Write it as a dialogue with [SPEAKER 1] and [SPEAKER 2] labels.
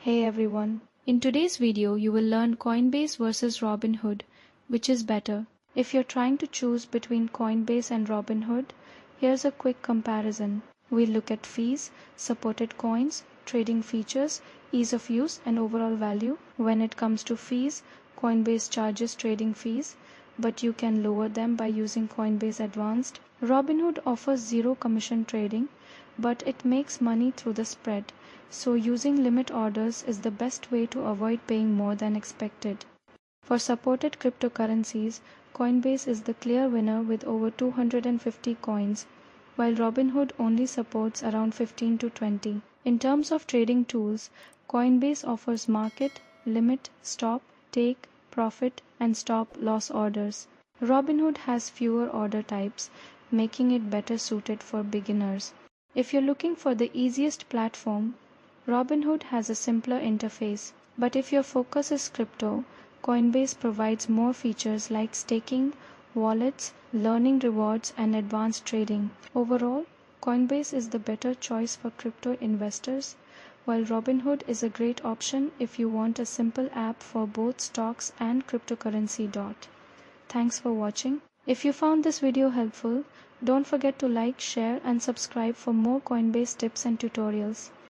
[SPEAKER 1] Hey everyone. In today's video, you will learn Coinbase versus Robinhood, which is better. If you're trying to choose between Coinbase and Robinhood, here's a quick comparison. We'll look at fees, supported coins, trading features, ease of use, and overall value. When it comes to fees, Coinbase charges trading fees, but you can lower them by using Coinbase Advanced. Robinhood offers zero commission trading, but it makes money through the spread. So using limit orders is the best way to avoid paying more than expected. For supported cryptocurrencies, Coinbase is the clear winner with over 250 coins, while Robinhood only supports around 15 to 20. In terms of trading tools, Coinbase offers market, limit, stop, take, profit, and stop loss orders. Robinhood has fewer order types, making it better suited for beginners. If you're looking for the easiest platform, Robinhood has a simpler interface, but if your focus is crypto, Coinbase provides more features like staking, wallets, learning rewards, and advanced trading. Overall, Coinbase is the better choice for crypto investors, while Robinhood is a great option if you want a simple app for both stocks and cryptocurrency. Thanks for watching. If you found this video helpful, don't forget to like, share, and subscribe for more Coinbase tips and tutorials.